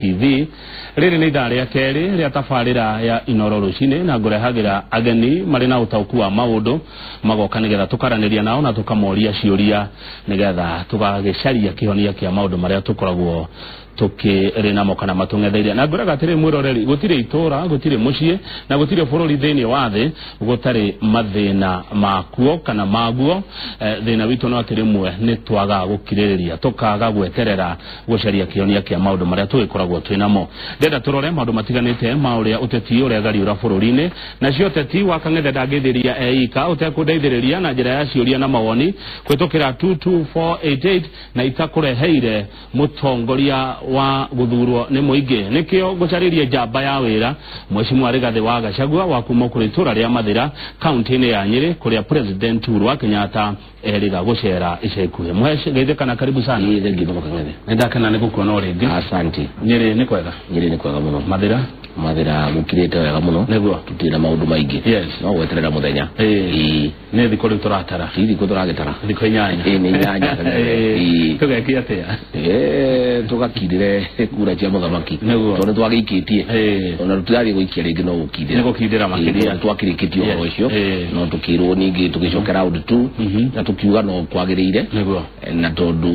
TV riri ni ndari ya keri ria tafarira ya Inoro Rucini na ngurehagira ageni marina utauku wa maundu magoka nigetha tukaraniria nao na tukamoria ciuria nigetha tugagicaria kihonia kia maundu maria tukoragwo tukirina mokana matungetheire na nguraga atiri mwiroreri gutire itura gutire mucie na gutire bururi thiini wa thi gutari mathina makuo kana maguo thina witu no atiri mwe ni twaga gukiririria tukaga gweterera gucaria kihonia kia maundu maria tugikoragwo twinamo ndenda turore maundu matiganite mauria uteti uria gari ura bururi-ini na cio uteti wakangethe ndangithiria eika utekundeithiriria na njira ya ciuria na mawoni kwitukira 22488 na itakureheire mutongoria wa guthurwo ni muingi nikio gucaririe jamba ya wira Mheshimiwa Rigathi wa Gachagua wa kuma kuri itura ria Mathira kaunti-ini ya Nyeri kuria President Uhuru wa Kenyatta eriga gucera icekuhe mweshe geithe kana karibu sana ile ngimo kangethe ndakana nigukuona uringi asante Nyeri ni kwega muno Mathira gukirite wega muno niguo tutira maundu maingi no gweterera muthenya ne thikuri turatara thikuri turagitara thiko inyanya ni inyanya tugekia atia tugakindire kura cia muthamaki tondu twagikitie ona tutari guikia ringi no gukindira ni gukindira makiria twakirikitio horo icio no tukirwo ningi tugicokera round 2 na tukiuga no kwagiriire na tondu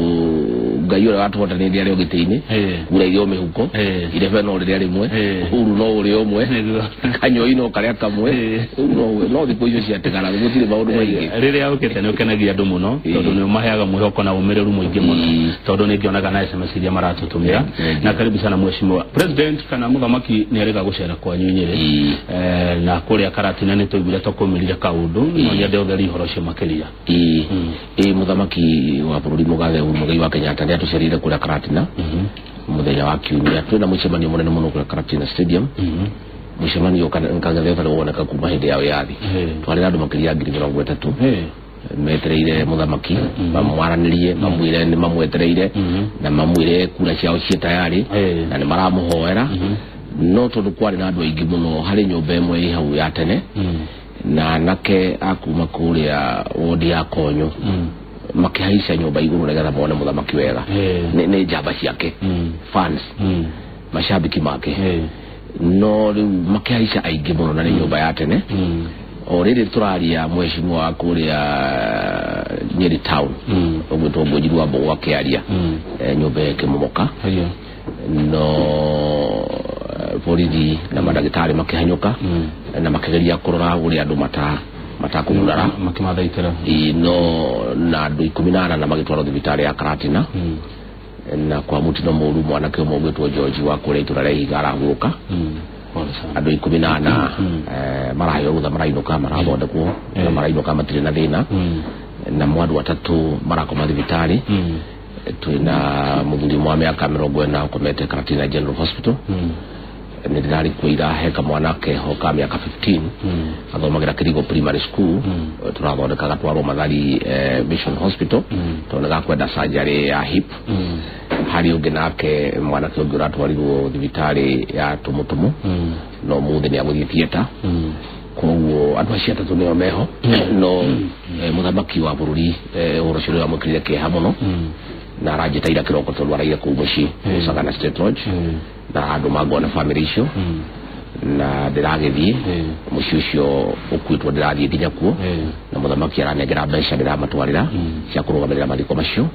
ngai ura watwotanire ari ogitini kura irio mihuko ile beno ri rimwe uru no uri omwe kanyoi no karia kamwe no thiko icio cia tegara gutire maundu maingi riria ukete ni ukenagia andu muno tondu ni maheaga mwihoko na umireru muingi muno tondu ni ngionaga na SMS iria maratutumira na karibu sana Mheshimiwa President kana muthamaki ni ariga gucera kwa Nyeri na kuria Karatina ni tuigire tukumirire kaundu no nyende utheri horo cio makiria muthamaki wa bururi Mugathe Mugai wa Kenyatta ni atucerire kuria Karatina muthenya wa kiumia twina mucemanio munene muno kuria Karatina Stadium mucemanio nkagathe thara woneka kuma hindi yao yathi twarira andu makiria 30 metereire muthamaki bamwaranirie mamwire ni mamwetereire na mamwire kura ciao cie tayari na ni maramuhoera no tondu kwari na andu aingi muno hari nyumba imwe hau ya tene na nake akuma kuria wodi ya Konyo makihaisha nyumba iguru nigetha mone muthamaki wega ni jamba ciake fans mashabiki make no makihaisha aingi muno na ni nyumba ya tene oriri turaria Mheshimiwa kuria Nyeri town ogwetwo Mbunjiru wa Mbogo akiaria nyumba yake momoka no polisi na madagitari makihanyuka na makigeria kurora uri andu matakunara makimathaitira no na andu 18 na magitwaro thibitari ya Karatina na kwa mutino muru mwanake omogwetwo George wa kuria itura ria Igara guka andu 18 marayo rutha marainuka marathondekwo na marainuka matire na thina na mwandu watatu marakoma thibitari twina muthuri mwa miaka 40 ukomete Karatina General Hospital ni ndari kuira heka mwanake hoka miaka 15 athomagira Kirigo Primary School turathondeka gatwaro Mathari Mission Hospital tonaga kwenda surgery ya hip hari ungi nake mwanake ungi uratwarirwo thibitari ya Tumutumu no muthe ni aguthie theater koguo andu acio atatu nio meho no muthamaki wa bururi uhoro cio wa mukirire kiha muno na arajitaira kiroko tondu araire ku muci Sagana State Lodge na andu magona family icio na ndiragithie muci ucio ukwitwo ndirathie nginya kuo na muthamaki aranengera mbeca ndiramatwarira cia kurugamirira mathiko macio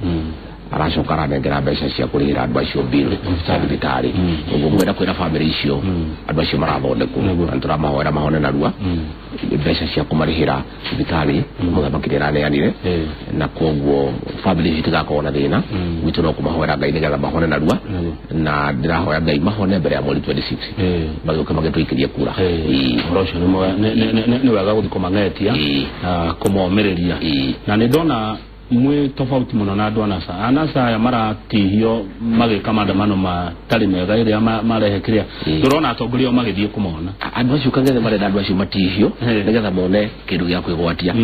aracoka aranengera mbeca cia kurihira andu acio bill thibitari uguo mwenda kwira family icio andu acio marathondekwo nturamahora mahone narua mbeca cia kumarihira thibitari muthamaki ndiraneanire na koguo family itigakorwo na thina witu no kumahora Ngai nigetha mahone narua na ndirahoya Ngai mahone mbere ya mweri 26 bagoka magetwikirie kura rocio ni wega guthiko mangetia na kumomereria na ni ndona mwe tofauti muno na andu anasa ya maratihio magika maandamano matari mega iria marehekiria ndurona atongoria magithie kumona andu acio kangethe marenda andu acio matihio nigetha mone kindu gia kwigwatia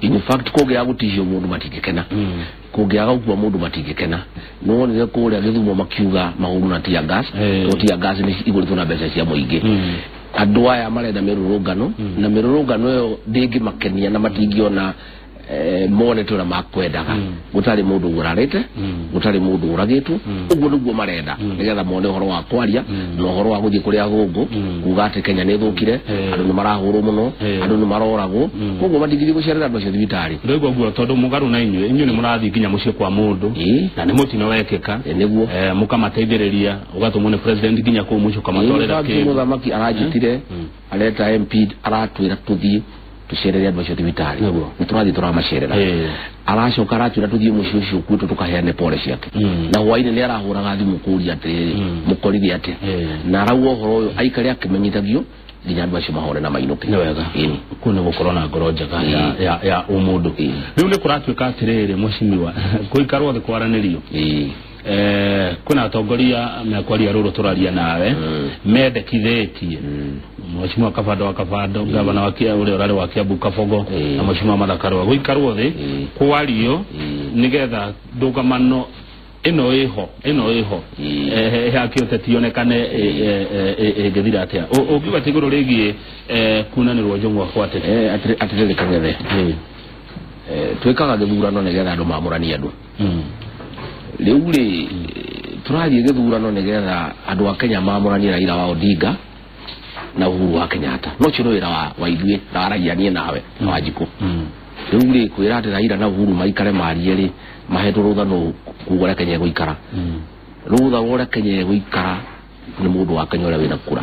in fact kugira gutihio mundu matingikena kugira gukua mundu matingikena no ni kuria githumo makiuga mahuru na tia gas to tia gas ni igurithwo na mbeca cia muingi andu aya marenda mirurungano na mirurungano yo ndingi makenia na matingiona mone tuna makwendaga gutari mundu urarite gutari mundu uragitu uguo niguo marenda nigetha mone horo wa kwaria no horo wa guthii kuria gungu kugate Kenya ni thukire andu ni marahurwo muno andu ni maroragwo koguo matigiri gucerera andu acio thibitari rego guo tondu mugaru na inyue ni murathi nginya mucie kwa mundu na ni mutino wekeka niguo mukamateithiriria ugatumwo ni president nginya ku mucio kamatorera ke muthamaki arajitire areta MP aratwira tuthii tucerere andu acio thibitari niturathi turamacerera aracoka aratwira tuthii mucio ucio kwitu tukaheane pole ciake na hwaini ni arahuraga thimu kuria ati mukorithia ati na arauga horo uyu aikari akimenyithagio nginya andu acio mahone na mainuke wega kuna gukorwo na ngoro njega ya umundu riu ni kuratwika atiriri mucimiwa kuikarwo thi kwaranirio kuna atongoria mekwaria ruru turaria nawe mendekithitie mheshimiwa Kavado gavana wa Kiambu ule urare wa Kiambu Kabogo na mheshimiwa Mathakarwa guikarwo thi kwario nigetha ndugamano ino iho yakiote tionekane gethira atia ukiwa tiguru rigi kuna ni rwajongwa kwate atirele kangethe twikaga githurano nigetha andu mamurania andu riu ri turathie githurano nigetha andu a Kenya mamurania Raila wa Odinga na Uhuru wa Kenyatta no chiro wira wa ithue na aragianie nawe na Wanjiku riu ri kwira ati Raila na Uhuru maikare marie ri mahetu rutha no kugora Kenya guikara rutha wora Kenya guikara ni mundu wa Kenya uri wina kura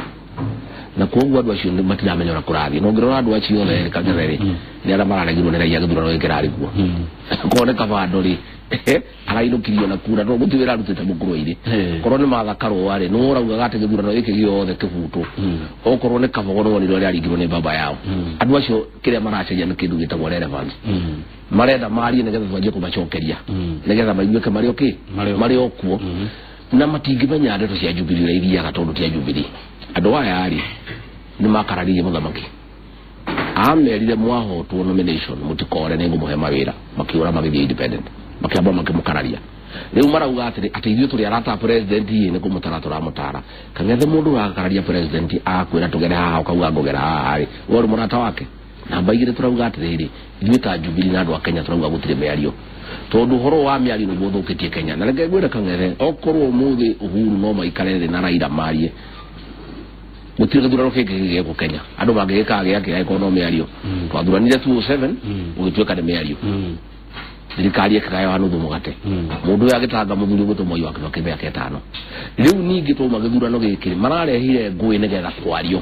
na koguo andu acio matiramenya ora kurathi no ngirora andu acio le kangerere ni ara mararagirwo ni Raila githurano gikirari guo kone Kavado ri arainukirio na kura no gutiwira arutite mukuru iri korwo ni Mathakarwo ari no urauga gate githurano giki giothe kibutu okorwo ni Kabogo no ni ri aringirwo ni baba yao andu acio kiria maraceria ni kindu gitagwo relevance marenda marie nigetha twanjie kumacokeria nigetha maiguike mari oki mari okuo na matingimenya ndeto cia Jubilee ithiaga tondu tia Jubilee andu aya ari ni makararirie muthamaki amerire mwahotwo nomination mutikore ni ngumuhe mawira makiura magithie independent makiamba makimukararia riu marauga ati ithuĩ turi arata president ni kumutara turamutara kangethe mundu wakararia president akwira tugere haha ukauga ngogera haha wori murata wake na baigire turauga atiriri ithuĩ ta Jubilee na andu a Kenya turauga gutire miario tondu horo wa miario ni guthukitie Kenya na reke gwira kangethe okorwo muthi Uhuru no maikare thi na Raila marie gutire githurano kiki ku Kenya andu bangika giake economy ario twathuranire 27 ugitweka ni miario thirikari ekayo hanu thumugate mundu yagitanga muthuri gutumoi wake bakibea ketano riu ningi tuma githurano giki mararehire ngui nigetha kwario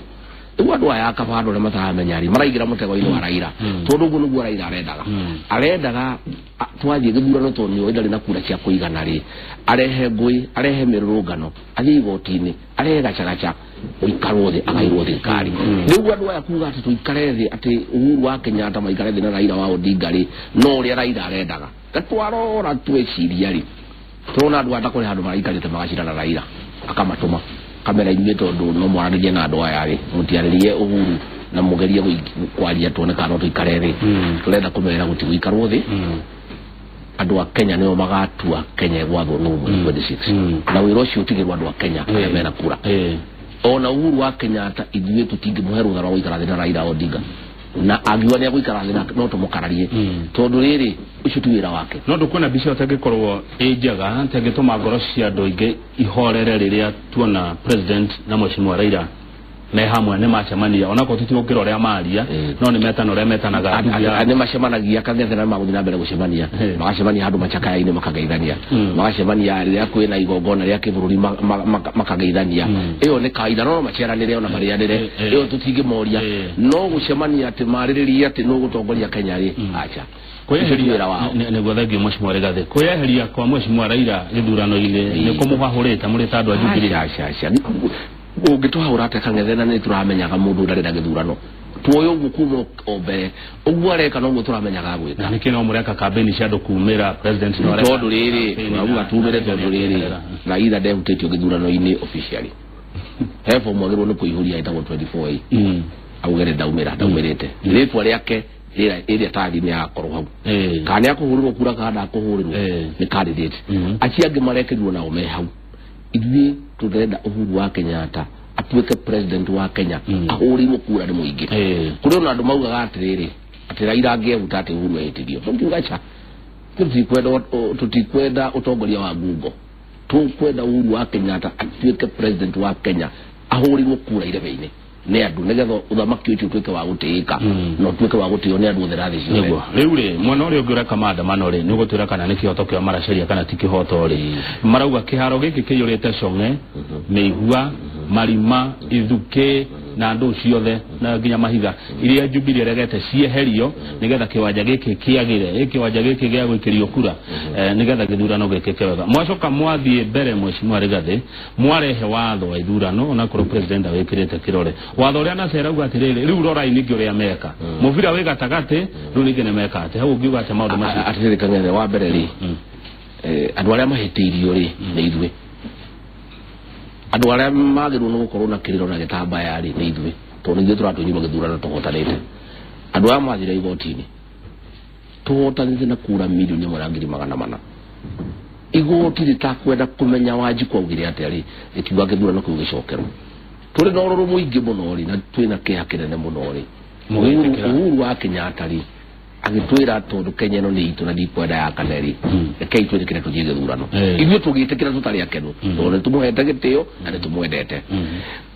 riu andu aya Kavado le mataramenya ri maraigira mutego ino wa Raila tondu guo niguo Raila arendaga twathie githurano tonio ndari na kura cia kuigana ri arehe ngui arehe mirurungano athii gotini arehe gachagacha uikarwo thi akairwo thirikari riu andu aya kuga ati tuikare thi ati Uhuru wa Kenyatta maikare thi na Raila wa Odinga ri no ri Raila arendaga gatwarora tweciria ri tona andu atakore handu maraikarite magacira na Raila akamatuma kamera inye tondu no mwaranirie na andu aya ri mutiaririe Uhuru na mugerie kwaria tuone kana tuikare thi turenda kumera guti guikarwo thi andu a Kenya nio magatua Kenya gwathwo no 26 na wiro ucio utigirwo andu a Kenya mena kura ona Uhuru wa Kenyatta ithuĩ tutingimuhe rutha rwa guikara thi na Raila Odinga na agiwa ni guikara thi no tumukararie tondu riri ucio tu wira wake no ndukona bicio atagikorwo njega tagituma ngoro cia andu ingi ihorere riria tuona president na mheshimiwa Raila me hamwe ne macemania onako tutigukira uria maria no ni metana uria metanaga ane macemanagia kangethe na maguthi na mbere gucemania magacemania handu machakaya-ini makageithania magacemania riria kwina igongona ria kibururi makageithania iyo ni kaida no maceranire ona marianire iyo tutingimoria no gucemania ati maririria ati no gutongoria Kenya ri acha kweheria wao ni gwathagia mheshimiwa Rigathi kweheria kwa mheshimiwa Raila githurano-ini ni kumuhahurita muri ta andu a Jubilee acha ugitwa urate kangethe na ni turamenyaga mundu ndarenda githurano tuoyo gukumo obe ugwareka no guturamenyaga gwika niki no mureka campaign cia andu kumira president no reka tondu riri turabuga tumire tondu riri Raila ndehutitio githurano-ini officially hefo mwagirwo ni kuihuria itago 24 augere daumirite ritwa riake ira tagi ni akorwo hau kana akuhurirwo kura kana akuhurirwo ni candidate aciange marekerirwo nao me hau ithuĩ turenda Uhuru wa Kenyatta atuĩke president wa Kenya ahurirwo kura ni muingi kuri ona andu maugaga atiriri ati Raila angĩehuta ati Uhuru ehĩtithio tũngiugacha tutikwenda utongoria wa ngungo tukwenda Uhuru wa Kenyatta atuĩke president wa Kenya ahũrirwo kura irebe-inĩ nĩ andũ nĩgetha ũthamaki ũcio ũtuĩke wa gũtĩĩka no tuĩke wa gũtĩĩo nĩ andũ othe rathĩ ciothe rĩu rĩ mwena ũrĩa ũngĩ ũreka maandamano rĩ nĩ ũgũtwĩra kana nĩ kĩhoto kĩa maracaria kana ti kĩhoto rĩ marauga kĩharo gĩkĩ kĩiyũrĩte Cong'e Mĩigua Marima Ithuke na andũ ciothe na nginya Mahitha iria Jubilee regete cieherio nĩgetha kĩwanja gĩkĩ kĩagĩre kĩwanja gĩkĩ gĩa gwĩkĩrio kura nĩgetha gĩthurano gĩkĩke wega mwacoka mwathiĩ mbere Mheshimiwa Rigathĩ mwarehe watho wa ithurano ona kũrĩ president wĩkĩrĩte kĩrore watho ũrĩa nacerauga atĩrĩrĩ rĩu rora inĩngĩ ũrĩa meka mũbira wĩ gatagatĩ rĩu ningĩ nĩ meka atĩ hau ũngiuga atĩ maũndũ macio atĩrĩrĩ Kang'ethe wa mbere rĩ andũ arĩa mahĩtĩirio rĩ nĩ ithuĩ andũ arĩa magĩrĩirwo nĩ gũkorwo na kĩrĩro na gĩtambaya rĩ nĩ ithuĩ tondũ nĩ ithuĩ tũratũnyima gĩthurano tũhotanĩte andũ arĩa mathire igoti-inĩ tũhotanĩte na kura milioni 1,400,000 igoti rĩtakwenda kũmenya Wanjiku augire atĩa rĩ rĩkiuga gĩthurano kĩu gĩcokerwo tũrĩ na ũrũrũ mũingĩ mũno rĩ na twĩna kĩeha kĩnene mũno rĩ Uhuru wa Kenyatta rĩ agĩtwĩra tondũ Kenya ĩno nĩ itũ na ndikwenda ya kaneri rekei twĩtĩkĩre tũthiĩ gĩthurano ithuĩ tũgĩtĩkĩra tũtarĩ akenu tondũ tũmũhete gĩtĩo na nĩ tũmwendete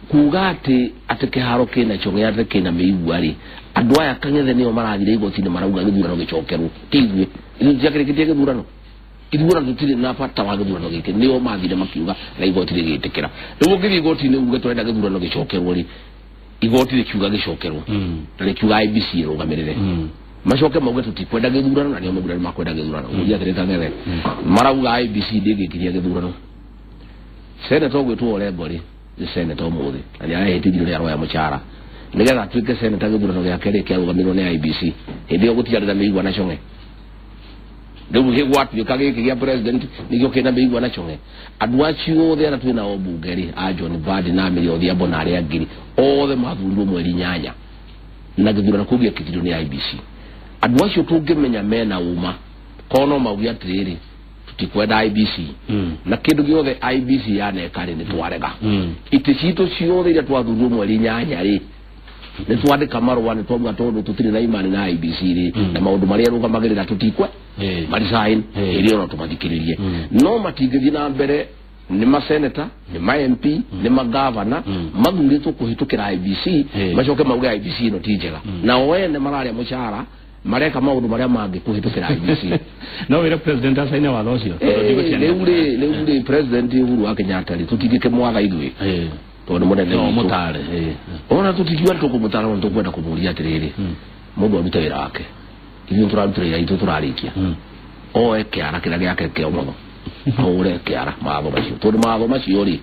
kuga atĩ kĩharo kĩna Cong'e atĩ kĩna Mĩigua rĩ andũ aya Kang'ethe nĩo marathire igoti-inĩ marauga gĩthurano gĩcokerwo ti ithuĩ tiakĩrĩkĩtie gĩthurano ithurano tũtirĩ na bata wa gĩthurano gĩkĩ nĩo mathire makiuga na igoti rĩgĩtĩkĩra rĩu ũngĩthiĩ igoti-inĩ uge tũrenda gĩthurano gĩcokerwo rĩ igoti rĩkiuga gĩcokerwo na rĩkiuga IEBC ĩrũgamĩrĩre macoke mauge tutikwenda gĩthurano na nĩo maugire makwenda gĩthurano ũria atĩrĩ Kang'ethe marauga IEBC ndĩngĩkiria gĩthurano senator gwĩtwo Orengo rĩ nĩ senator mũthĩ na nĩarehĩtithio nĩ aroya mũcara nĩgetha atuĩke senator gĩthurano gĩake rĩ kĩarũgamĩrĩrwo nĩ IEBC hĩndĩ ĩyo gũtiarĩ na Mĩigua na Cong'e rĩu gĩgwatuĩka gĩkĩ gĩa president nĩkĩo kĩna Mĩigua na Cong'e andũ acio othe arĩa twĩna o mbunge rĩ a John Mbadi na Mĩrĩ Odhiambo na arĩa angĩ othe mathurirwo mweri 8 na gĩthurano kĩu gĩekĩrirwo nĩ IEBC andũ acio tũngĩmenya mena uma kono maugia atĩrĩrĩ tutikwenda IEBC na kĩndũ gĩothe IEBC yaneka rĩ nĩ twarega itĩ citũ ciothe iria twathurirwo mweri 8 rĩ nĩ twandĩka marũa nĩ twauga tondũ tũtirĩ na imani na IEBC rĩ na maũndũ marĩa rũgamagĩrĩra tũtikwe marisign ĩrĩa ona tũmathikĩrĩrie no matingĩthiĩ na mbere nĩ maseneta nĩ ma MP nĩ magavana mathurĩtwo kũhĩtũkĩra IEBC macoke mauge IEBC ĩno ti njega nao ene mararĩa mũcara mareka maũndũ marĩa mangĩ kũhĩtũkĩra IEBC no wĩra president asaine watho ũcio rĩu rĩ president Uhuru wa Kenyatta rĩ tũtingĩkĩmwatha ithuĩ tondũ mũnene mũtare ona tũtikiuga tũkũmũtara no tũkwenda kũmũria atĩrĩrĩ mũndũ arute wĩra wake ithuĩ tũraruta wĩra itũ tũrarĩkia oe kĩara kĩrĩa gĩake kĩa ũmotho ahũre kĩara mawatho macio tondũ mawatho macio rĩ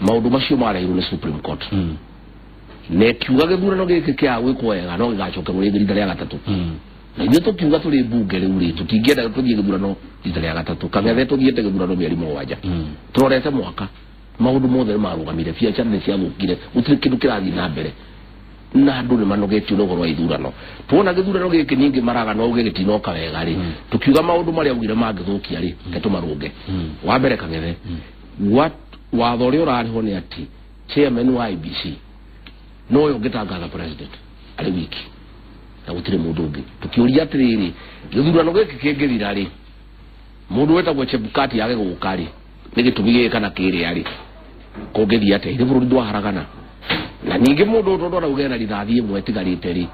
maũndũ macio marehirwo nĩ Supreme Court na kiuga gĩthurano gĩkĩ kĩa gwĩkwo wega no gĩgacokerwo rĩngĩ rĩa gatatũ na ithuĩ tũkiuga tũrĩ mbunge rĩu rĩ tũtingĩenda tũthiĩ gĩthurano rĩa gatatũ Kang'ethe tũthiĩte gĩthurano mĩeri 7 tũrorete mwaka maũndũ mothe marũgamire biacara nĩ ciathũkire gũtirĩ kĩndũ kĩrathiĩ na mbere na andũ nĩ manogetio ũhoro wa ithurano tuona gĩthurano gĩkĩ ningĩ maraga no uge gĩtinoka wega rĩ tukiuga maũndũ marĩa augire mangĩthũkia rĩ ketũmarũnge wa mbere Kang'ethe watho ũrĩa ũrarĩho nĩ atĩ chairman wa IEBC no yo ũngĩtangatha president arĩ wiki na gũtirĩ mũndũ ũngĩ tukiuria atĩrĩrĩ gĩthurano gĩkĩ kĩngĩthira rĩ mũndũ wetagwo Chebukati yage gũka rĩ nĩ gĩtũmi gĩkĩ kana kĩrĩa rĩ kũngĩthiĩ atĩa bũrũri ndwaharagana na ningĩ mũndũ ũtondũ arauga na rithathi ĩmwe ĩtigarĩte rĩ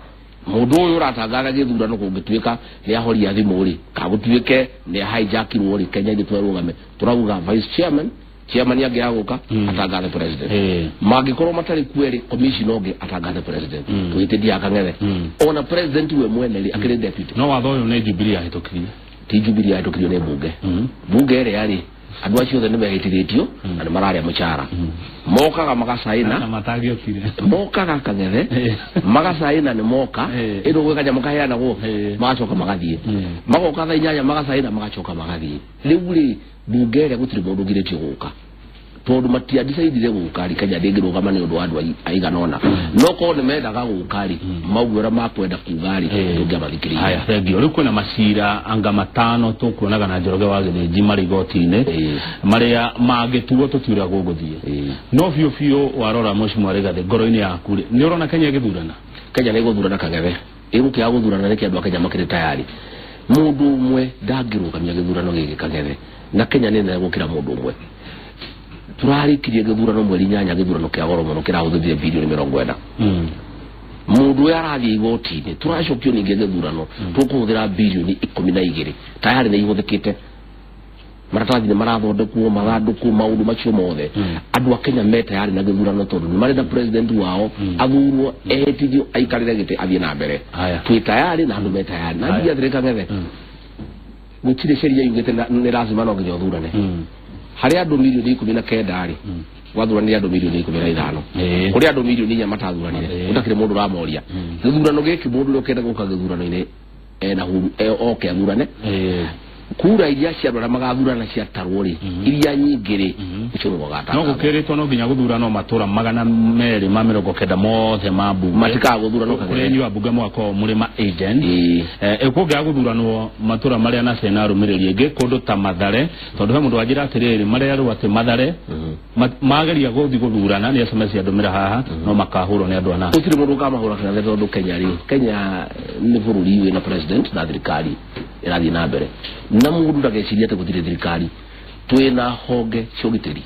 mũndũ ũyũ ũratangatha gĩthurano kũngĩtuĩka nĩ ahoria thimũ rĩ kagũtuĩke nĩ hijackirwo rĩ Kenya gĩtwarũgame tũrauga vice chairman angĩ agũka atangathe president mangĩkorwo matarĩ kweri commission ũngĩ atangathe president twĩtĩthia Kang'ethe ona president we mwene rĩ akĩrĩ deputy no watho ũyũ nĩ Jubilee ahĩtũkirie ti Jubilee ahĩtũkirio nĩ mbunge ĩrĩa rĩ andũ acio othe nĩ mehĩtithĩtio na nĩ mararĩa mũcara mokaga magacaina na matagĩokire mokaga Kang'ethe magacaina nĩ moka ĩno gwĩ kanyamũ kaheanagwo magacoka magathiĩ magoka thaa 8 magacaina magacoka magathiĩ rĩu rĩ mbunge ĩrĩa gũtirĩ mũndũ ũgirĩtio gũka tondũ matiandicaidire gũka rĩ Kenya ndĩngĩrũgama nĩ ũndũ wa andũ aigana ũna no korwo nĩ mendaga gũka rĩ mauge ũrĩa makwenda kuga rĩ ndũngĩamathikĩrĩria haya thengio rĩu kwĩna macira anga 5 tũkuonaga na Njoroge wa Gĩthĩnji marĩ igoti-inĩ marĩa mangĩtuo tũtiũrĩa gũgũthiĩ no biũ warora Mheshimiwa Rigathĩ ngoro-inĩ yaku rĩ nĩ ũrona Kenya ĩgĩthurana Kenya nĩ ĩgũthurana Kang'ethe egukia guthurana niki andu akenya makire tayari mundu umwe ndangirugamia githurano giki kagere na Kenya nene gukira mundu umwe turarikirie githurano mweri 8 githurano kia goro muno kirahuthithia bilioni 40 mundu yarathie igoti-ini turacokio ninge githurano tukuhuthira bilioni 12 tayari ni ihuthikite maratathi ni marathondekwo maganduku maundu macio mothe andu a Kenya me tayari na githurano tondu ni marenda president wao athurwo etithio aikarire gite athie na mbere twi tayari na andu me tayari na ndia thirika ngethe gutire sheria yugite ni lazima no nginya thurane hari andu milioni 19 ari wathurania andu milioni 15 kuri andu milioni 4 matathuranire utakire mundu ramoria githurano giki mundu ukenda guka githurano-ini na huru oke athurane kura iria cia andå arä a magathurana ciatarwo rä iria nyingä rä icio nä gwagata no gå kä rä two no nginya gå thurana matå ra 290 mothe ma mbunge matikaga gå thurana kå rä nyua mbunge mwaka må rä ma agent kå ngä gå thuranwo matå ra marä a na cena rå mä rä ri ä ngä kå ndå ta Mathare tondå he må ndå wanjä ra atä rä rä marä arå atä Mathare mageria gå thiä gå thurana nä SMS andå mä ra haha no makahå rwo nä andå ana gå tirä må ndå kamahå ra kana tondå Kenya rä Kenya nä bå rå ri wä na president na thirikari ĩrathiĩ na mbere na mundu ndageciria ati gutire thirikari twina honge cia ugitiri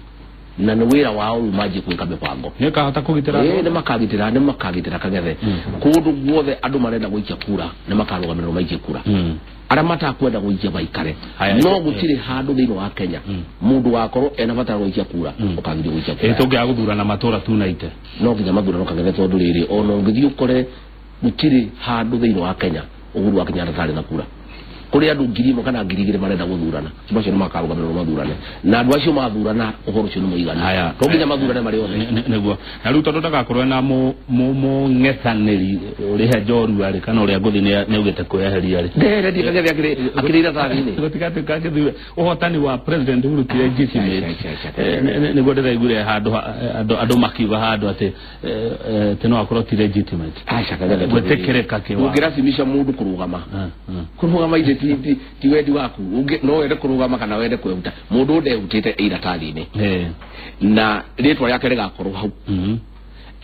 na nĩ wĩra wao maji kwĩka mĩbango nĩ kahota kũgitĩra nĩ makagitĩra kagethe kũndũ guothe andũ marenda gũikia kura nĩ makarũgamĩrĩrwo maikie kura arĩa matakwenda gũikia baikare no gũtirĩ handũ thĩinĩ wa Kenya mundu wakorwo ena bata gũikia kura ũkagithio gũikia kura tũngĩaga gũthurana matũra tunaite no nginya mathurano kagethe tondũ rĩrĩ ona ũngĩthiĩ ũkore gũtirĩ handũ thĩinĩ wa Kenya Uhuru wa Kenyatta tarĩ na kura kuri andu ngirimo kana ngirigire marenda guthurana bacio ni makarugamira mathurane na andu acio mathurana uhoro cio ni muigana to nginya mathurane mari othe neguo na riu tondu ndagakorwo na mu ngethaniri uri he njoru ari kana uri nguthi ni ugite kueheria ari ndere ndikagethe akirira thani gutikatuka kithure uhotani wa president Uhuru legitimate neguo ndiraigure andu makiuga handu ati tino akorwo ti legitimate acha kagethe gutikereka kiwa ngirasimisha mundu kurugama ti wendi waku no wende kurugama kana wende kwehuta mundu ndehutite iratathi-ini na ritwa yake rigakorwo hau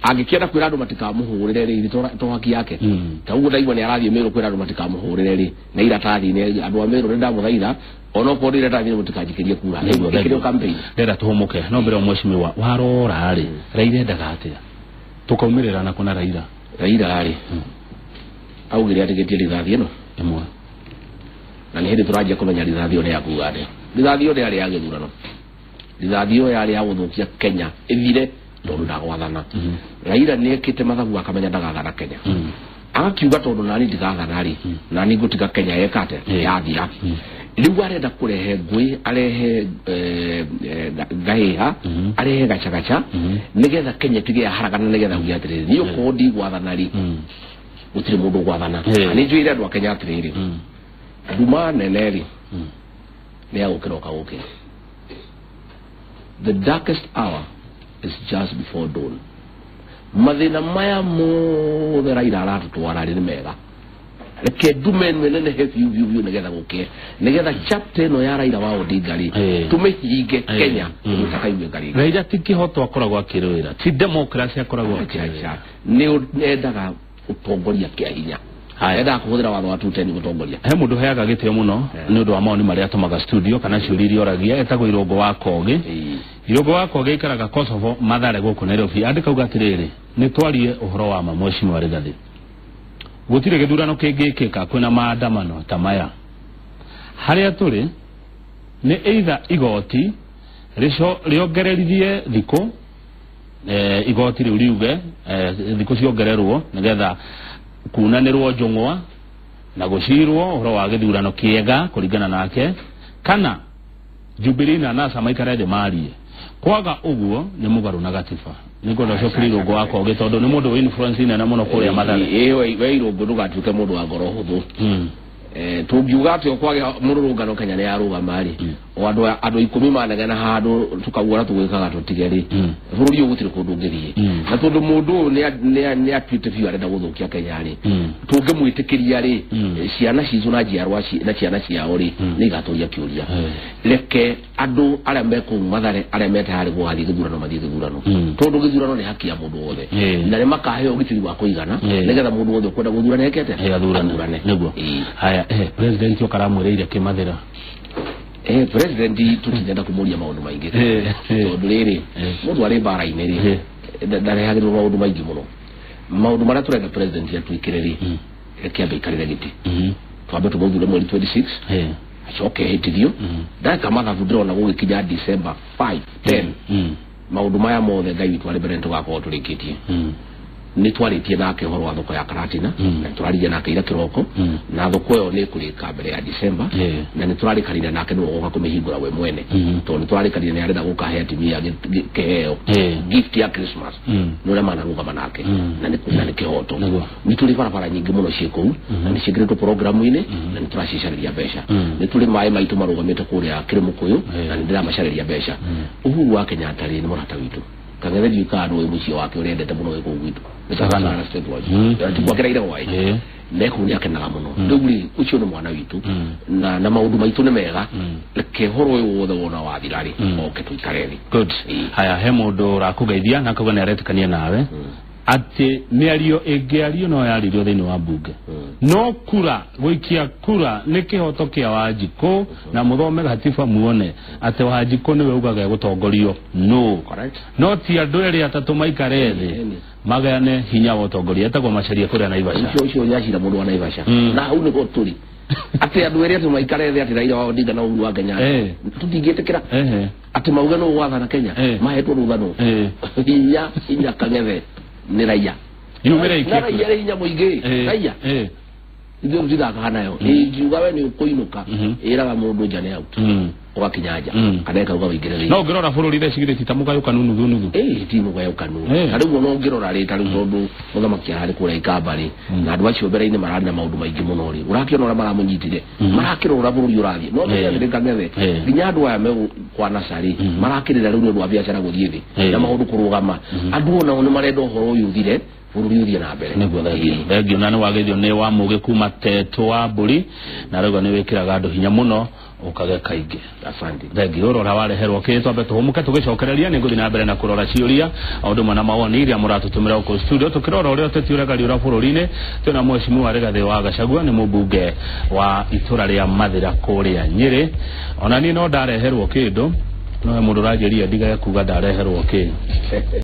angikienda kwira andu matikamuhurire ri tohaki yake ta uguo ndaigua ni arathie Meru kwira andu matikamuhurire ri na iratathi-ini andu a Meru ni ndamuthaitha ono ko iratathi-ini mutikajikirie kura ndio campaign ndera tuhumuke no mbere mweshimiwa warora ri Raila endaga atia tukaumirira na kuna Raila ri augire atigetie rithathi ino imwe na nä hä ndä tå ranjia kå menya rithathi ä yo nä yakuga nä rithathi ä yo nä yarä ya gä thurano rithathi ä yo yarä ya gå thå kia Kenya ĩthire tondå ndagwathana Raila nä ekä te mathabu akamenya ndagathana Kenya agakiuga tondå nani ndigathana rĩ nani ngå tiga Kenya yekate yathira rä u arenda kå rehe ngwĩ arehe ngahĩha arehe gacagaca nä getha Kenya tige haragana nä getha uge atä rä rä nä å korwo ndigwathana rĩ gå tirä må ndå gwathana nä njå ire andå a Kenya atä rä rĩ nduma nene ri nä ya gå kä roka gå kä the darkest hour is just before dawn mathä na maya mothe Raila aratå twara rä nä mega reke ndume ĩno nenehe biũ nä getha gå kä nä getha chapter ĩno ya Raila wa Odinga rĩ tå mä hinge Kenya gå takaigue ngari Raila ti kä hoto akoragwo akä rå ä ra ti democracy akoragwo nä endaga å tongoria kä a hinya enda kuhuthira watho wa 210 gutongoria he mundu heaga gitio muno ni undu wa maoni maria atumaga studio kana ciuri iria oragia etagwo Irongo wa Kogi Irongo wa Kogi ikaraga Kosovo Mathare guku Nairobi andikauga atiriri ni twarie uhoro wa Mheshimiwa Rigathi gutire githurano kingikika kwina maandamano ta maya haria turi ni either igoti riongererithie thiko igoti riu riuge thiko ciongererwo nigetha kunanirwo njungwa na gucirwo uhoro wa githurano kiega kuringana nake kana Jubilee na NASA maikare de marie kwaga uguo ni mugaru na gatiba niko ndo cokiri Irongo wa Kogi tondu ni mundu influence na muno kuria Mathare we Irongo ndugatuke mundu wa ngoro huthu tungiuga ati kwage mururungano Kenya ni yarugama ri Wado 10 managana hado tukagura tugwikaga tutigeri bururi ugutire kundu ngirie na tondu mundu ne atwite fiu arenda guthukia Kenya ri tunge mwitikiria ri ciana cizu na jiarwa na ciana ciao ri ni gatoria kiuria leke andu aria meku mathare aria metahari gwathi githurano mathie githurano tondu githurano ni haki ya mundu wothe na ni makahe ugitiri wa kuigana nigetha mundu wothe kwenda guthurana ekete athurane niguo haya president okaramwireire kimathira president tutijenda kumuria maundu maingi tondu riri mundu ari bara-ini ri ndarehagirwo maundu maingi muno maundu maria turenda president yatwikiriri kiambe ikarire giti twambe tumuthure mweri 26 acoke hitithio ndaka mathabu ndirona gugikinya December 5 10 maundu maya mothe ngai witu ari mbere tugakorwo turikitie ni twaritie nake horo wa thoko ya Karatina na turarije nake ira kiroko na thoko yo ni kurika mbere ya December na ni turarikanira nake no goka kumihingura we mwene to ni turarikanira ni arenda gukahe timia keheo gift ya Christmas no na mana ruga manake na ni kuna ni kihoto ni tuli barabara nyingi muno ciku na ni cigiritwo programu ine na ni turacicariria besha ni tuli mai maitu marugamite kuria kirimukuyu na ni ndira macariria besha Uhuru wa Kenyatta ri ni murata witu kangere jikado we mucio wake urendete muno weko gwitu nikagana na state watch atikwakira ira wai neko ni akenaga muno nduguri ucio no mwana witu na maundu maitu ne mega ke horo we wothe wona wathirari oke tuikareni good haya he mundu rakugeithia na kugana yaretikania nawe ati miario egiario no yaririo thini wa bunge no kura gwikia kura ni kihoto kia Wanjiku na muthome gatiba muone ati Wanjiku niwe ugaga gutongorio no correct no ti andu eri atatu maikarethi magane hinya wa utongoria etagwo macaria kuria Naivasha ucio nyacira mundu wa Naivasha na hau niko turi ati andu eri atatu maikarethi ati Raila wa Odinga na Uhuru wa Kenyatta tutingitikira ati mauga no wathana Kenya mahetwo ruthano hinya kang'ethe ni Raia yumira iki na Raia hinya muingi Raia ndio mtida kanayo ngiuga we ni ukuinuka iraga mundu njane out ugakinyanja kaneka uga wigirire no ngirora bururi the cigire titamuka yukanu nuthu timuka yukanu karibu no ngirora ri tari tondu muthamaki ari kura ikambari na andu acio mbere-ini maranda maundu maingi muno ri urakiona ora maramunyitire marakirora bururi urathie no ngiye kang'ethe nginya andu aya me kwa nasari marakirira riu ndu wa biacara guthie thi na maundu kurugama andu ona ni marenda uhoro uyu thire bururi uthie na mbere niguo thengio na ni wagithio ni wa muge kuma Teto wa Mburi na rego ni wikiraga andu hinya muno ukage kaingi asante thengio urora wareherwo kitwambe tuhumuke tugicokereria ni nguthi na mbere na kurora ciuria aundu mana mawoni iria muratutumira uko studio tukirora uria tetiuraga ura bururi-ini tuna mheshimiwa Rigathi wa Gachagua ni mubunge wa itura ria Mathira kuria Nyeri ona ni no ndareherwo kindu no mundu rajeria ndiga kuga ndareherwo kindu